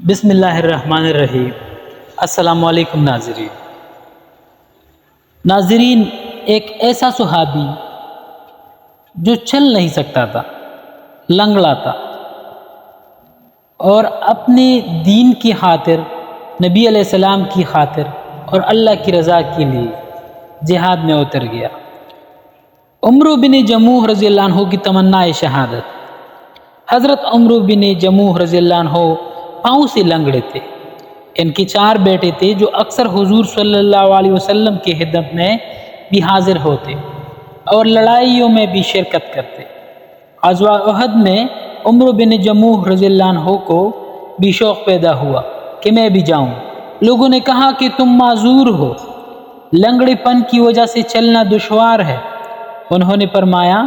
بسم اللہ الرحمن الرحیم۔ السلام علیکم ناظرین، ایک ایسا صحابی جو چل نہیں سکتا تھا، لنگڑا تھا، اور اپنے دین کی خاطر، نبی علیہ السلام کی خاطر اور اللہ کی رضا کے لیے جہاد میں اتر گیا۔ عمرو بن جموح رضی اللہ عنہ کی تمنا شہادت۔ حضرت عمرو بن جموح رضی اللہ عنہ پاؤں سے لنگڑے تھے۔ ان کے 4 بیٹے تھے جو اکثر حضور صلی اللہ علیہ وسلم کی خدمت میں بھی حاضر ہوتے اور لڑائیوں میں بھی شرکت کرتے۔ غزوہ احد میں عمرو بن جموح رضی اللہ عنہ کو بھی شوق پیدا ہوا کہ میں بھی جاؤں۔ لوگوں نے کہا کہ تم معذور ہو، لنگڑے پن کی وجہ سے چلنا دشوار ہے۔ انہوں نے فرمایا،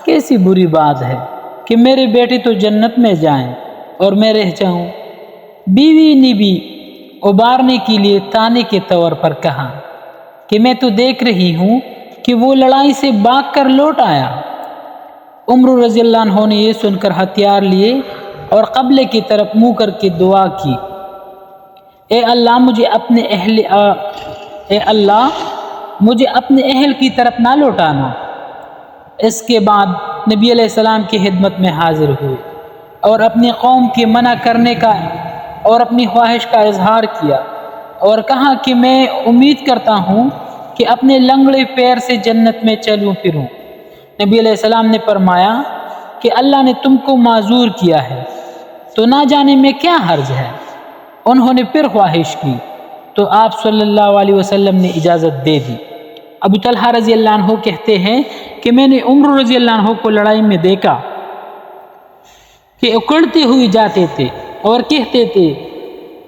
کیسی بری بات ہے کہ میرے بیٹے تو جنت میں جائیں اور میں رہ جاؤں۔ بیوی نے بھی ابارنے کے لیے تانے کے طور پر کہا کہ میں تو دیکھ رہی ہوں کہ وہ لڑائی سے بھاگ کر لوٹ آیا۔ عمر رضی اللہ عنہ نے یہ سن کر ہتھیار لیے اور قبلے کی طرف منہ کر کے دعا کی، اے اللہ مجھے اپنے اہل کی طرف نہ لوٹانا۔ اس کے بعد نبی علیہ السلام کی خدمت میں حاضر ہوئے اور اپنی قوم کے منع کرنے کا اور اپنی خواہش کا اظہار کیا اور کہا کہ میں امید کرتا ہوں کہ اپنے لنگڑے پیر سے جنت میں چلوں پھروں۔ نبی علیہ السلام نے فرمایا کہ اللہ نے تم کو معذور کیا ہے تو نہ جانے میں کیا حرج ہے۔ انہوں نے پھر خواہش کی تو آپ صلی اللہ علیہ وسلم نے اجازت دے دی۔ ابو طلحہ رضی اللہ عنہ کہتے ہیں کہ میں نے عمر رضی اللہ عنہ کو لڑائی میں دیکھا کہ اکڑتے ہوئے جاتے تھے اور کہتے تھے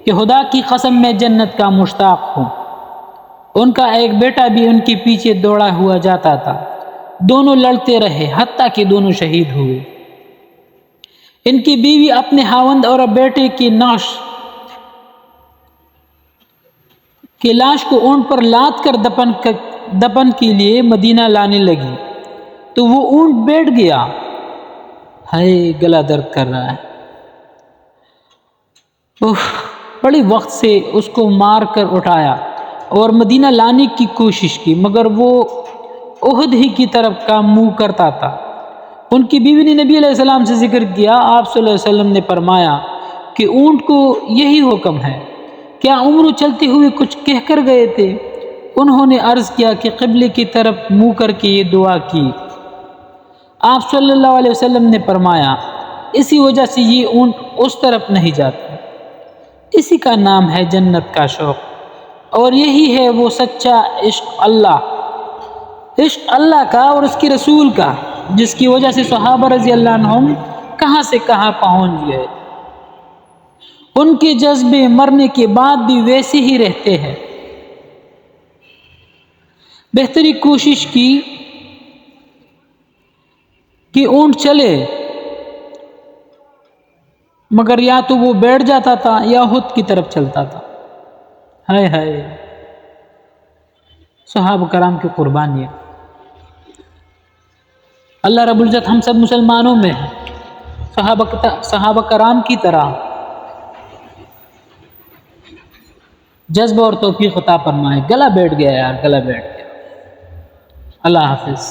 کہ خدا کی قسم میں جنت کا مشتاق ہوں۔ ان کا ایک بیٹا بھی ان کے پیچھے دوڑا ہوا جاتا تھا۔ دونوں لڑتے رہے حتیٰ کہ دونوں شہید ہوئے۔ ان کی بیوی اپنے خاوند اور بیٹے کی لاش کو اونٹ پر لاد کر دفن کے لیے مدینہ لانے لگی تو وہ اونٹ بیٹھ گیا۔ ہائے، گلا درد کر رہا ہے۔ بڑی وقت سے اس کو مار کر اٹھایا اور مدینہ لانے کی کوشش کی، مگر وہ احد ہی کی طرف کا منہ کرتا تھا۔ ان کی بیوی نے نبی علیہ السلام سے ذکر کیا۔ آپ صلی اللہ علیہ وسلم نے فرمایا کہ اونٹ کو یہی حکم ہے، کیا عمر چلتے ہوئے کچھ کہہ کر گئے تھے؟ انہوں نے عرض کیا کہ قبلے کی طرف منہ کر کے یہ دعا کی۔ آپ صلی اللہ علیہ وسلم نے فرمایا، اسی وجہ سے یہ اونٹ اس طرف نہیں جاتا۔ اسی کا نام ہے جنت کا شوق، اور یہی ہے وہ سچا عشق اللہ کا اور اس کے رسول کا، جس کی وجہ سے صحابہ رضی اللہ عنہم کہاں سے کہاں پہنچ گئے۔ ان کے جذبے مرنے کے بعد بھی ویسے ہی رہتے ہیں۔ بہتری کوشش کی کہ اونٹ چلے، مگر یا تو وہ بیٹھ جاتا تھا یا خود کی طرف چلتا تھا۔ ہائے ہائے، صحابہ کرام کی قربانیاں۔ اللہ رب العزت ہم سب مسلمانوں میں صحابہ کرام کی طرح جذبہ اور توفیق عطا فرمائے۔ گلا بیٹھ گیا یار، گلا بیٹھ گیا۔ اللہ حافظ۔